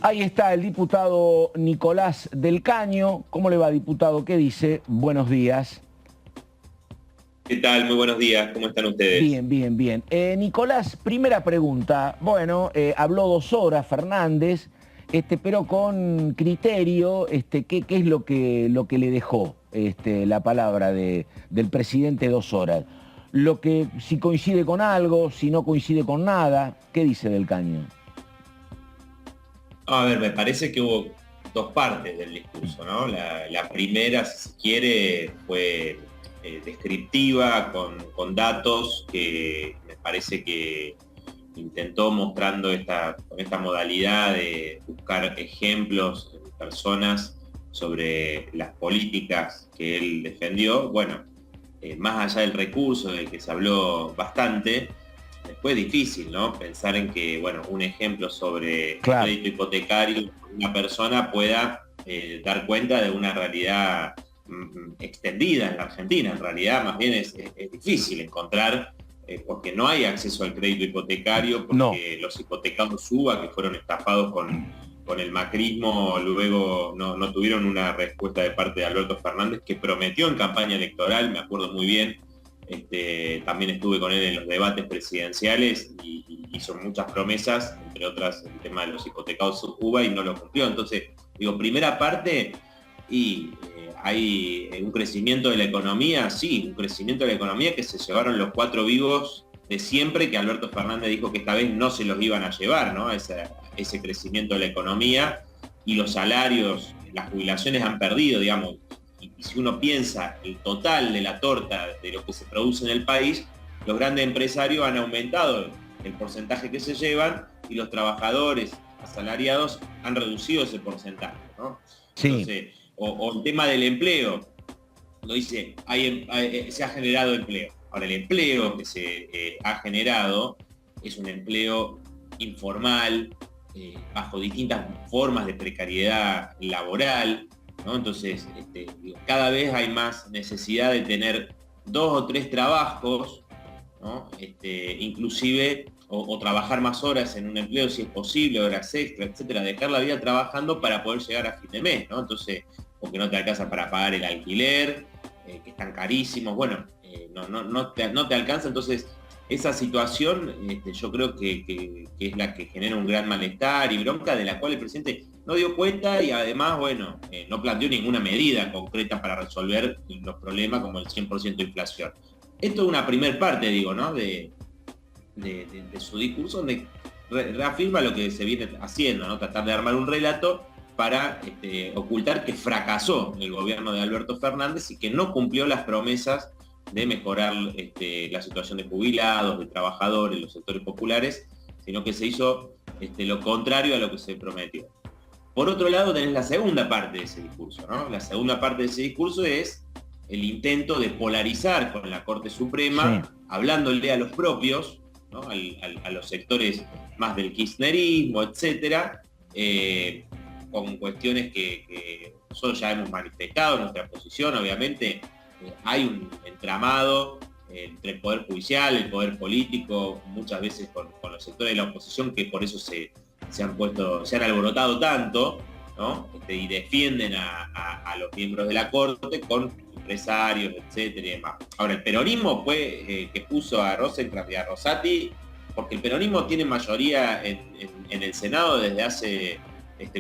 Ahí está el diputado Nicolás del Caño. ¿Cómo le va, diputado? ¿Qué dice? Buenos días. ¿Qué tal? Muy buenos días. ¿Cómo están ustedes? Bien, bien, bien. Nicolás, primera pregunta. Bueno, habló 2 horas Fernández, pero con criterio, ¿qué es lo que le dejó la palabra del presidente 2 horas? Si coincide con algo, si no coincide con nada, ¿qué dice del Caño? A ver, me parece que hubo dos partes del discurso, ¿no? La primera, si se quiere, fue descriptiva, con datos, que me parece que intentó mostrando con esta modalidad de buscar ejemplos en personas sobre las políticas que él defendió. Bueno, más allá del recurso del que se habló bastante, después es difícil, ¿no? Pensar en que, bueno, un ejemplo sobre el Claro. crédito hipotecario, una persona pueda dar cuenta de una realidad extendida en la Argentina. En realidad, más bien es difícil encontrar, porque no hay acceso al crédito hipotecario, No. porque los hipotecados SUBA, que fueron estafados con el macrismo, luego no tuvieron una respuesta de parte de Alberto Fernández, que prometió en campaña electoral, me acuerdo muy bien. También estuve con él en los debates presidenciales y hizo muchas promesas, entre otras el tema de los hipotecados UBA, y no lo cumplió. Entonces, digo, primera parte, hay un crecimiento de la economía, sí, un crecimiento de la economía que se llevaron los 4 vivos de siempre, que Alberto Fernández dijo que esta vez no se los iban a llevar, ¿no? Ese crecimiento de la economía, y los salarios, las jubilaciones han perdido, digamos. Y si uno piensa el total de la torta de lo que se produce en el país, los grandes empresarios han aumentado el porcentaje que se llevan y los trabajadores asalariados han reducido ese porcentaje, ¿no? Sí. Entonces, o el tema del empleo, uno dice, se ha generado empleo. Ahora, el empleo que se ha generado es un empleo informal, bajo distintas formas de precariedad laboral, ¿no? Entonces, cada vez hay más necesidad de tener 2 o 3 trabajos, ¿no? Inclusive, o trabajar más horas en un empleo si es posible, horas extra, etcétera, dejar la vida trabajando para poder llegar a fin de mes, ¿no? Entonces, porque no te alcanza para pagar el alquiler, que están carísimos, bueno, no te alcanza. Entonces, esa situación, yo creo que es la que genera un gran malestar y bronca, de la cual el presidente no dio cuenta, y además, bueno, no planteó ninguna medida concreta para resolver los problemas, como el 100% de inflación. Esto es una primer parte, digo, ¿no? De su discurso, donde reafirma lo que se viene haciendo, ¿no? Tratar de armar un relato para ocultar que fracasó el gobierno de Alberto Fernández y que no cumplió las promesas de mejorar la situación de jubilados, de trabajadores, los sectores populares, sino que se hizo lo contrario a lo que se prometió. Por otro lado, tenés la segunda parte de ese discurso, ¿no? La segunda parte de ese discurso es el intento de polarizar con la Corte Suprema, sí, hablándole a los propios, ¿no? A los sectores más del kirchnerismo, etcétera, con cuestiones que nosotros ya hemos manifestado nuestra posición. Obviamente, hay un entramado entre el Poder Judicial, el Poder Político, muchas veces con los sectores de la oposición, que por eso se han alborotado tanto, ¿no? Y defienden a los miembros de la Corte con empresarios, etcétera, y demás. Ahora, el peronismo fue que puso a Rosenkrantz y a Rosati, porque el peronismo tiene mayoría en el Senado desde hace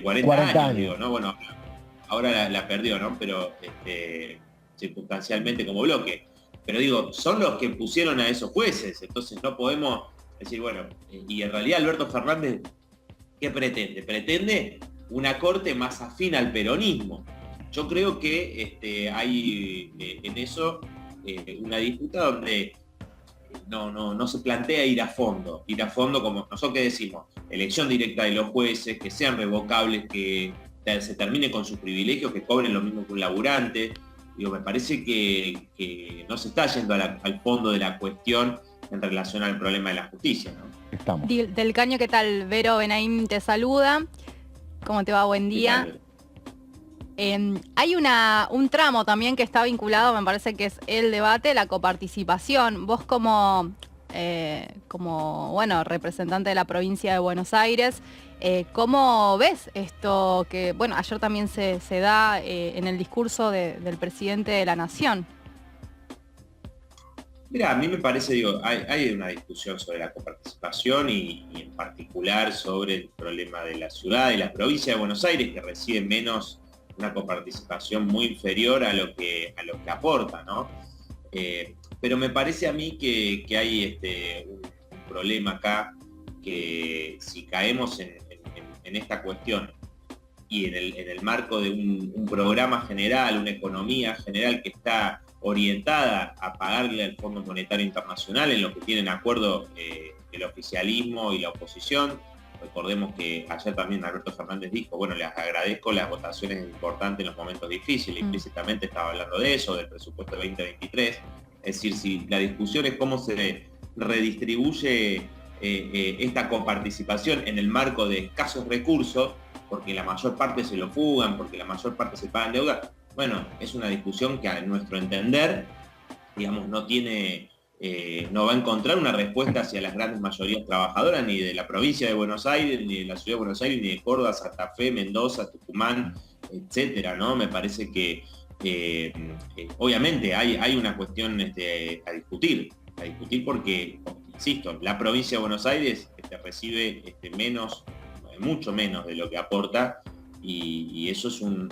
40 años, digo, ¿no? Bueno, ahora la perdió, ¿no? Pero circunstancialmente como bloque. Pero digo, son los que pusieron a esos jueces, entonces no podemos decir, bueno, y en realidad Alberto Fernández, ¿qué pretende? Pretende una corte más afín al peronismo. Yo creo que hay en eso una disputa donde no se plantea ir a fondo como nosotros que decimos, elección directa de los jueces, que sean revocables, que se termine con sus privilegios, que cobren lo mismo que un laburante. Digo, me parece que no se está yendo al fondo de la cuestión en relación al problema de la justicia, ¿no? Estamos. Del Caño, ¿qué tal? Vero Benaim te saluda. ¿Cómo te va? Buen día. Hay un tramo también que está vinculado, me parece que es el debate, la coparticipación. Vos, como como, bueno, representante de la provincia de Buenos Aires. ¿Cómo ves esto que, bueno, ayer también se da en el discurso del presidente de la Nación? Mira, a mí me parece, digo, hay una discusión sobre la coparticipación y en particular sobre el problema de la ciudad y la provincia de Buenos Aires, que recibe menos, una coparticipación muy inferior a lo que aporta, ¿no? Pero me parece a mí que hay un problema acá, que si caemos en esta cuestión y en el marco de un programa general, una economía general que está orientada a pagarle al Fondo Monetario Internacional en lo que tienen acuerdo el oficialismo y la oposición. Recordemos que ayer también Alberto Fernández dijo, bueno, les agradezco las votaciones importantes en los momentos difíciles, implícitamente estaba hablando de eso, del presupuesto 2023. Es decir, si la discusión es cómo se redistribuye esta coparticipación en el marco de escasos recursos, porque la mayor parte se lo fugan, porque la mayor parte se paga en deuda, bueno, es una discusión que a nuestro entender, digamos, no va a encontrar una respuesta hacia las grandes mayorías trabajadoras, ni de la provincia de Buenos Aires, ni de la ciudad de Buenos Aires, ni de Córdoba, Santa Fe, Mendoza, Tucumán, etcétera, ¿no? Me parece que obviamente hay una cuestión a discutir porque, insisto, la provincia de Buenos Aires recibe mucho menos de lo que aporta, y eso es un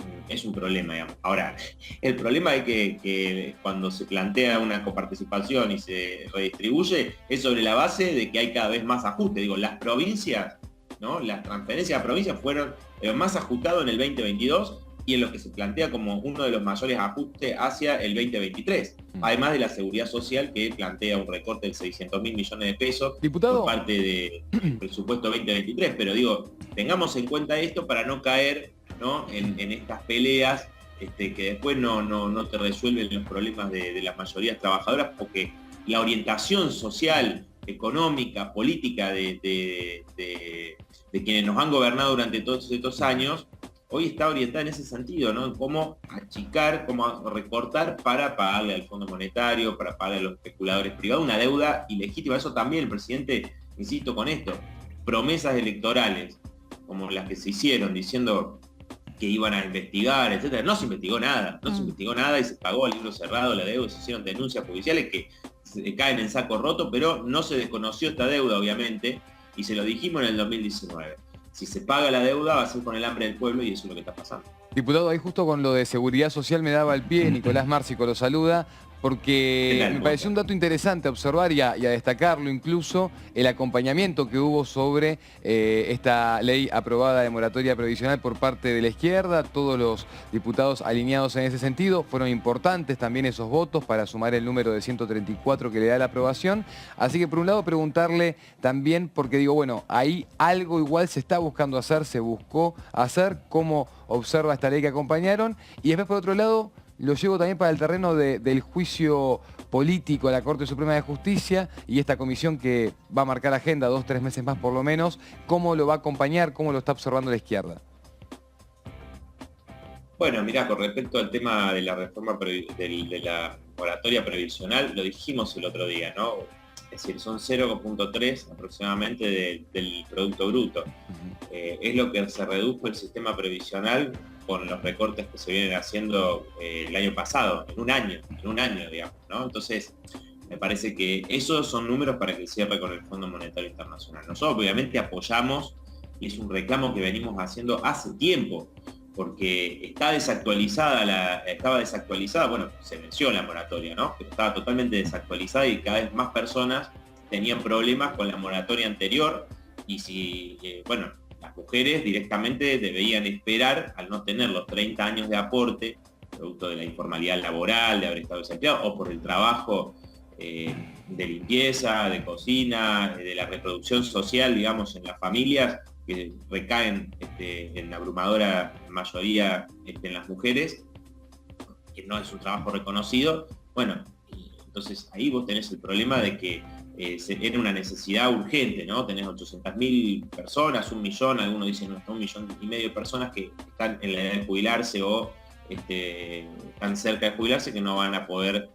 problema, digamos. Ahora, el problema es que cuando se plantea una coparticipación y se redistribuye es sobre la base de que hay cada vez más ajuste. Digo, las provincias, ¿no? Las transferencias a provincias fueron más ajustados en el 2022 y en lo que se plantea como uno de los mayores ajustes hacia el 2023. Además de la seguridad social, que plantea un recorte de 600.000 millones de pesos, diputado, por parte del presupuesto 2023. Pero digo, tengamos en cuenta esto para no caer, ¿no? en estas peleas que después no te resuelven los problemas de las mayorías trabajadoras, porque la orientación social, económica, política de quienes nos han gobernado durante todos estos años, hoy está orientada en ese sentido, ¿no? En cómo achicar, cómo recortar para pagarle al Fondo Monetario, para pagarle a los especuladores privados, una deuda ilegítima. Eso también el presidente, insisto con esto, promesas electorales, como las que se hicieron, diciendo que iban a investigar, etcétera. No se investigó nada, y se pagó a libro cerrado la deuda, se hicieron denuncias judiciales que caen en saco roto, pero no se desconoció esta deuda, obviamente, y se lo dijimos en el 2019. Si se paga la deuda va a ser con el hambre del pueblo, y eso es lo que está pasando. Diputado, ahí justo con lo de seguridad social me daba el pie, Nicolás Márcico lo saluda, porque me pareció un dato interesante observar y a destacarlo incluso, el acompañamiento que hubo sobre esta ley aprobada de moratoria previsional por parte de la izquierda. Todos los diputados alineados en ese sentido, fueron importantes también esos votos para sumar el número de 134 que le da la aprobación. Así que por un lado preguntarle también, porque digo, bueno, ahí algo igual se está buscando hacer, se buscó hacer, cómo observa esta ley que acompañaron, y después por otro lado lo llevo también para el terreno del juicio político a la Corte Suprema de Justicia y esta comisión que va a marcar agenda 2-3 meses más por lo menos. ¿Cómo lo va a acompañar? ¿Cómo lo está observando la izquierda? Bueno, mirá, con respecto al tema de la reforma de la moratoria previsional, lo dijimos el otro día, ¿no? Es decir, son 0,3 aproximadamente del Producto Bruto. Es lo que se redujo el sistema previsional con los recortes que se vienen haciendo el año pasado, en un año, digamos, ¿no? Entonces, me parece que esos son números para que cierre con el Fondo Monetario Internacional. Nosotros obviamente apoyamos, y es un reclamo que venimos haciendo hace tiempo, porque estaba desactualizada, bueno, se venció la moratoria, ¿no? Pero estaba totalmente desactualizada y cada vez más personas tenían problemas con la moratoria anterior, y si, bueno, las mujeres directamente debían esperar, al no tener los 30 años de aporte, producto de la informalidad laboral, de haber estado desempleado, o por el trabajo de limpieza, de cocina, de la reproducción social, digamos, en las familias, que recaen en la abrumadora mayoría en las mujeres, que no es un trabajo reconocido. Bueno, entonces ahí vos tenés el problema de que era una necesidad urgente, ¿no? Tenés 800.000 personas, 1 millón, algunos dicen hasta 1,5 millones de personas que están en la edad de jubilarse o están cerca de jubilarse, que no van a poder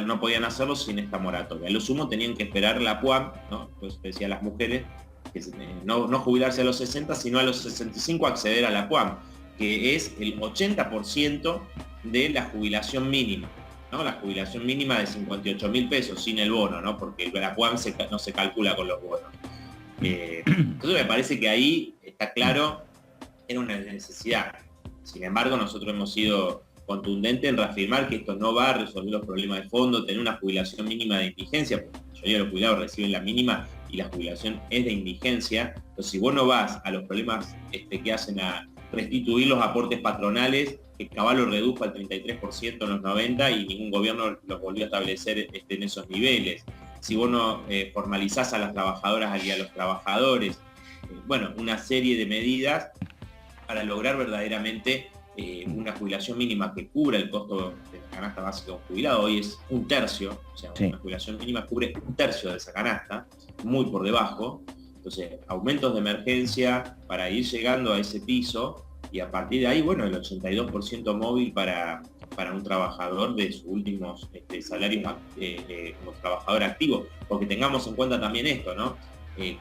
no podían hacerlo sin esta moratoria. A lo sumo tenían que esperar la PUAM, ¿no? Pues decía las mujeres, que no jubilarse a los 60, sino a los 65 acceder a la PUAM, que es el 80% de la jubilación mínima, ¿no? La jubilación mínima de 58.000 pesos sin el bono, ¿no? Porque la PUAM no se calcula con los bonos. Entonces me parece que ahí está claro, era una necesidad. Sin embargo, nosotros hemos sido contundentes en reafirmar que esto no va a resolver los problemas de fondo, tener una jubilación mínima de indigencia, porque la mayoría de los jubilados reciben la mínima y la jubilación es de indigencia. Entonces, si vos no vas a los problemas que hacen a restituir los aportes patronales, que Caballo redujo al 33% en los 90 y ningún gobierno los volvió a establecer en esos niveles. Si vos no formalizás a las trabajadoras y a los trabajadores, bueno, una serie de medidas para lograr verdaderamente una jubilación mínima que cubra el costo de la canasta básica de un jubilado. Hoy es un tercio, o sea, una jubilación mínima cubre un tercio de esa canasta, muy por debajo. Entonces, aumentos de emergencia para ir llegando a ese piso y a partir de ahí, bueno, el 82% móvil para un trabajador de sus últimos salarios como trabajador activo. Porque tengamos en cuenta también esto, ¿no?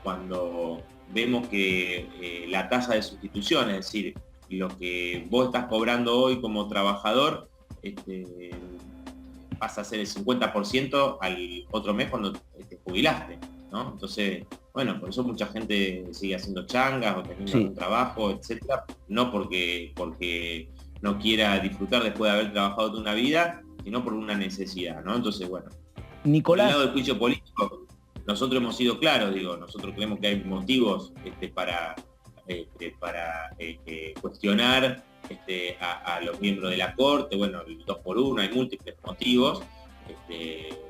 Cuando vemos que la tasa de sustitución, es decir, lo que vos estás cobrando hoy como trabajador, pasa a ser el 50% al otro mes cuando te jubilaste, ¿no? Entonces, bueno, por eso mucha gente sigue haciendo changas o teniendo un trabajo, etcétera, no porque no quiera disfrutar después de haber trabajado toda una vida, sino por una necesidad, ¿no? Entonces, bueno, Nicolás, por el lado del juicio político, nosotros hemos sido claros, nosotros creemos que hay motivos para cuestionar a los miembros de la Corte, bueno, el 2 por 1, hay múltiples motivos.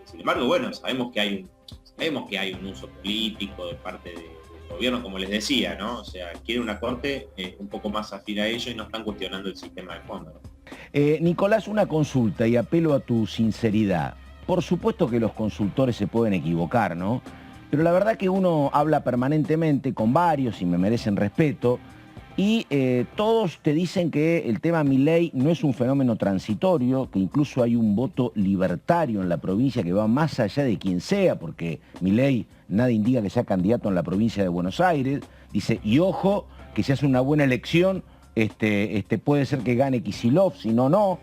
Sin embargo, bueno, sabemos que hay un uso político de parte del gobierno, como les decía, ¿no? O sea, quiere una Corte un poco más afín a ello y no están cuestionando el sistema de fondo, ¿no? Nicolás, una consulta y apelo a tu sinceridad. Por supuesto que los consultores se pueden equivocar, ¿no? Pero la verdad que uno habla permanentemente con varios y me merecen respeto y todos te dicen que el tema Milei no es un fenómeno transitorio, que incluso hay un voto libertario en la provincia que va más allá de quien sea, porque Milei nada indica que sea candidato en la provincia de Buenos Aires. Dice, y ojo, que si hace una buena elección, puede ser que gane Kicillof, si no, no.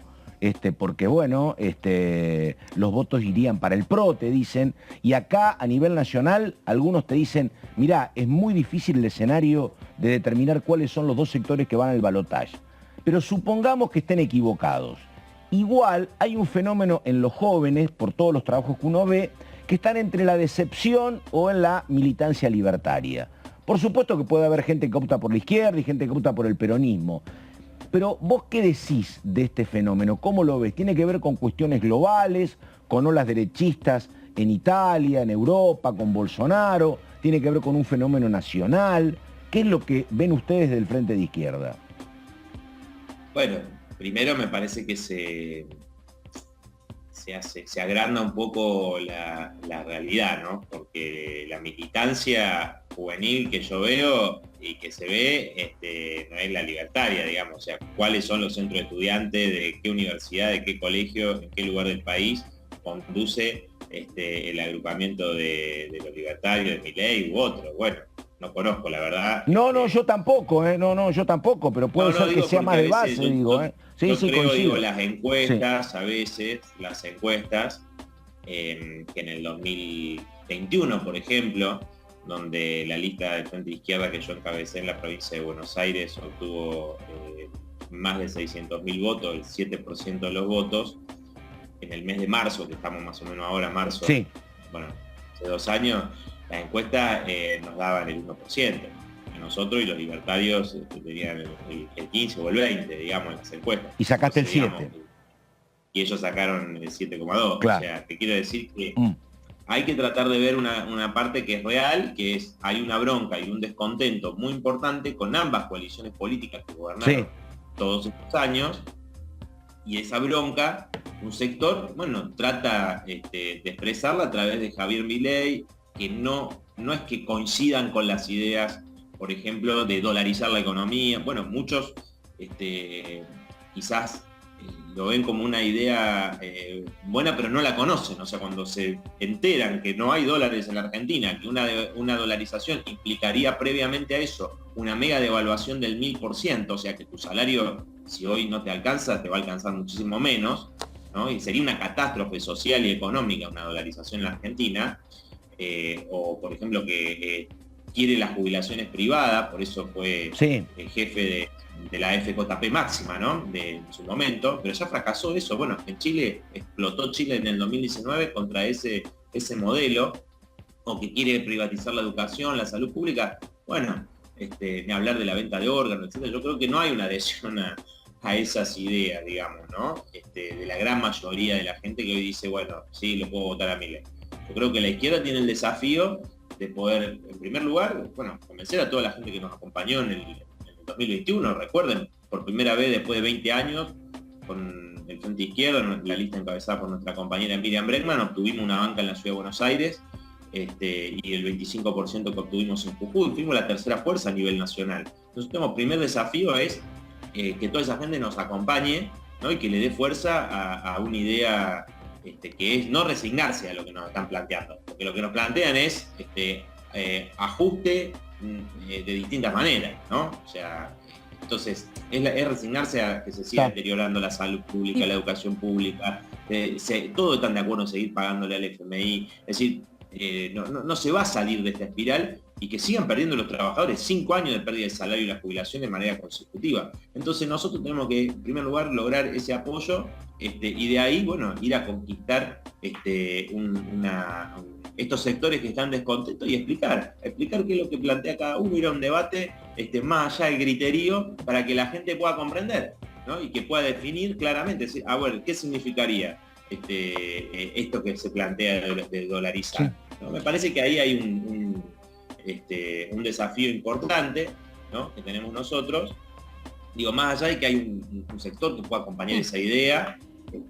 Porque bueno, los votos irían para el PRO, te dicen, y acá a nivel nacional algunos te dicen, mirá, es muy difícil el escenario de determinar cuáles son los dos sectores que van al balotaje. Pero supongamos que estén equivocados. Igual hay un fenómeno en los jóvenes, por todos los trabajos que uno ve, que están entre la decepción o en la militancia libertaria. Por supuesto que puede haber gente que opta por la izquierda y gente que opta por el peronismo. Pero vos, ¿qué decís de este fenómeno? ¿Cómo lo ves? ¿Tiene que ver con cuestiones globales, con olas derechistas en Italia, en Europa, con Bolsonaro? ¿Tiene que ver con un fenómeno nacional? ¿Qué es lo que ven ustedes del Frente de Izquierda? Bueno, primero me parece que se agranda un poco la realidad, ¿no? Porque la militancia juvenil que yo veo y que se ve no es la libertaria, digamos, o sea, cuáles son los centros de estudiantes, de qué universidad, de qué colegio, en qué lugar del país conduce el agrupamiento de los libertarios, de Milei u otro. Bueno, no conozco, la verdad. No, yo tampoco, yo tampoco, pero puede ser que sea más de base, digo. Sí, creo, las encuestas, a veces, las encuestas, que en el 2021, por ejemplo, donde la lista del Frente de Izquierda que yo encabecé en la provincia de Buenos Aires obtuvo más de 600.000 votos, el 7% de los votos, en el mes de marzo, que estamos más o menos ahora, marzo, bueno, hace 2 años, las encuestas nos daban el 1%. A nosotros y los libertarios tenían el 15 o el 20, digamos, en las encuestas. Y sacaste el 7. Digamos, y ellos sacaron el 7,2. Claro. O sea, te quiero decir que hay que tratar de ver una parte que es real, que es, hay una bronca y un descontento muy importante con ambas coaliciones políticas que gobernaron todos estos años, y esa bronca, un sector, bueno, trata de expresarla a través de Javier Milei, que no es que coincidan con las ideas, por ejemplo, de dolarizar la economía. Bueno, muchos quizás lo ven como una idea buena, pero no la conocen. O sea, cuando se enteran que no hay dólares en la Argentina, que una dolarización implicaría previamente a eso una mega devaluación del 1000%, o sea que tu salario, si hoy no te alcanza, te va a alcanzar muchísimo menos, ¿no? Y sería una catástrofe social y económica una dolarización en la Argentina, o por ejemplo que quiere las jubilaciones privadas, por eso fue el jefe de la FJP máxima, ¿no? En su momento, pero ya fracasó eso. Bueno, en Chile, explotó Chile en el 2019 contra ese modelo, o que quiere privatizar la educación, la salud pública. Bueno, ni hablar de la venta de órganos, etc. Yo creo que no hay una adhesión a esas ideas, digamos, ¿no? De la gran mayoría de la gente que hoy dice, bueno, sí, lo puedo votar a Milei. Yo creo que la izquierda tiene el desafío de poder, en primer lugar, bueno, convencer a toda la gente que nos acompañó en el 2021, recuerden, por primera vez después de 20 años, con el Frente Izquierdo, la lista encabezada por nuestra compañera Miriam Bregman, obtuvimos una banca en la Ciudad de Buenos Aires, y el 25% que obtuvimos en Jujuy, fuimos la tercera fuerza a nivel nacional. Entonces, el primer desafío es que toda esa gente nos acompañe, ¿no? Y que le dé fuerza a una idea que es no resignarse a lo que nos están planteando, porque lo que nos plantean es ajuste de distintas maneras, ¿no? O sea, entonces es resignarse a que se siga deteriorando la salud pública, la educación pública, todos están de acuerdo en seguir pagándole al FMI, es decir, no se va a salir de esta espiral y que sigan perdiendo los trabajadores 5 años de pérdida de salario y la jubilación de manera consecutiva. Entonces nosotros tenemos que, en primer lugar, lograr ese apoyo y de ahí, bueno, ir a conquistar estos sectores que están descontentos y explicar qué es lo que plantea cada uno, ir a un debate más allá del griterío para que la gente pueda comprender, ¿no? Y que pueda definir claramente, a ver, ¿qué significaría esto que se plantea de dolarizar? ¿No? Me parece que ahí hay un desafío importante, ¿no? Que tenemos nosotros, digo, más allá de que hay un sector que pueda acompañar esa idea,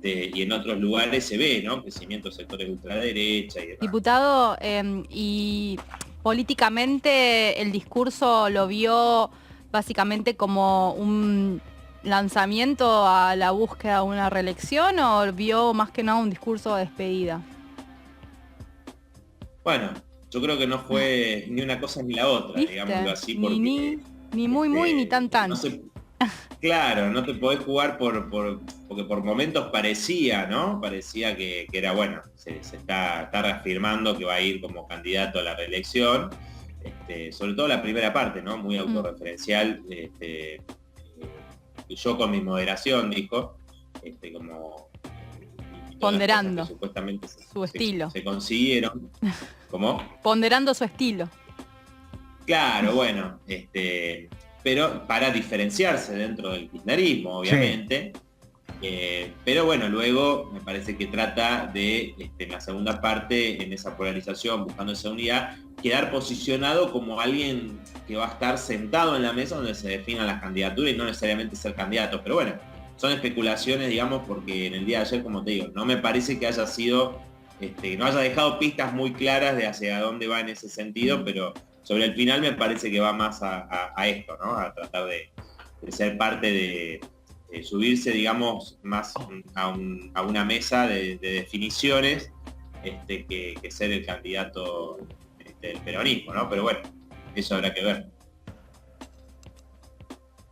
y en otros lugares se ve, ¿no? Crecimiento de sectores de ultraderecha y demás. Diputado, y políticamente el discurso lo vio básicamente como un lanzamiento a la búsqueda de una reelección, o vio más que nada un discurso de despedida? Bueno, yo creo que no fue ni una cosa ni la otra, digámoslo así, porque ni muy ni tan. Claro, no te podés jugar porque por momentos parecía, ¿no? Parecía que era, bueno, se está reafirmando que va a ir como candidato a la reelección, sobre todo la primera parte, ¿no? Muy autorreferencial, yo con mi moderación, dijo, como ponderando supuestamente su estilo. Se consiguieron. ¿Cómo? Ponderando su estilo. Claro, bueno, pero para diferenciarse dentro del kirchnerismo, obviamente. Pero bueno, luego me parece que trata de, en la segunda parte, en esa polarización, buscando esa unidad, quedar posicionado como alguien que va a estar sentado en la mesa donde se definan las candidaturas y no necesariamente ser candidato. Pero bueno, son especulaciones, digamos, porque en el día de ayer, como te digo, no me parece que haya sido, no haya dejado pistas muy claras de hacia dónde va en ese sentido, pero sobre el final me parece que va más a esto, ¿no? A tratar de ser parte de subirse, digamos, más a una mesa de definiciones que ser el candidato del peronismo, ¿no? Pero bueno, eso habrá que ver.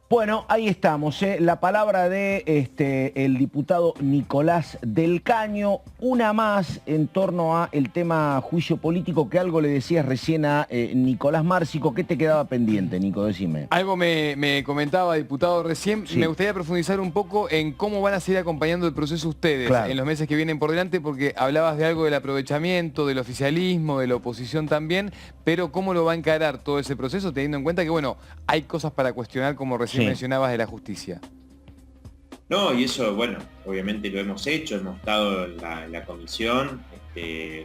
Bueno, ahí estamos, la palabra de el diputado Nicolás del Caño, una más en torno a el tema juicio político, que algo le decías recién a Nicolás Márcico. ¿Qué te quedaba pendiente, Nico? Decime. Algo me comentaba, diputado, recién. Sí. Me gustaría profundizar un poco en cómo van a seguir acompañando el proceso ustedes en los meses que vienen por delante, porque hablabas de algo del aprovechamiento, del oficialismo, de la oposición también, pero ¿cómo lo va a encarar todo ese proceso, teniendo en cuenta que, bueno, hay cosas para cuestionar, como recién mencionabas, de la justicia? No, y eso, bueno, obviamente lo hemos hecho, hemos estado en la comisión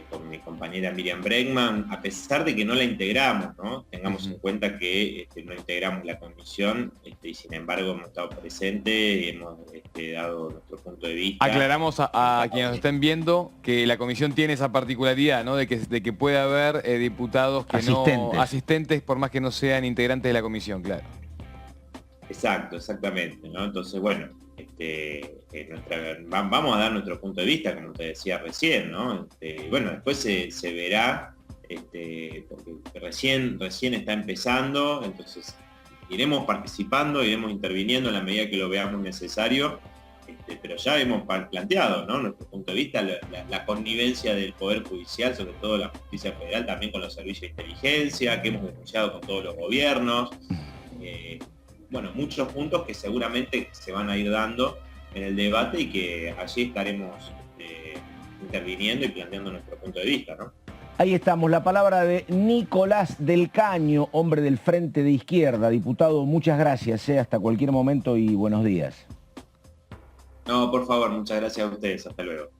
con mi compañera Miriam Bregman, a pesar de que no la integramos, ¿no? Tengamos en cuenta que no integramos la comisión, y sin embargo hemos estado presentes y hemos dado nuestro punto de vista. Aclaramos a quienes nos estén viendo que la comisión tiene esa particularidad, ¿no? De que puede haber diputados que asistentes, por más que no sean integrantes de la comisión, claro. Exacto, exactamente, ¿no? Entonces, bueno, vamos a dar nuestro punto de vista, como te decía recién, ¿no? Bueno, después se verá, porque recién está empezando, entonces iremos participando, iremos interviniendo en la medida que lo veamos necesario, pero ya hemos planteado, ¿no?, nuestro punto de vista, la connivencia del Poder Judicial, sobre todo la Justicia Federal, también con los servicios de inteligencia, que hemos denunciado con todos los gobiernos. Bueno, muchos puntos que seguramente se van a ir dando en el debate y que allí estaremos interviniendo y planteando nuestro punto de vista, ¿no? Ahí estamos, la palabra de Nicolás del Caño, hombre del Frente de Izquierda. Diputado, muchas gracias, hasta cualquier momento y buenos días. No, por favor, muchas gracias a ustedes, hasta luego.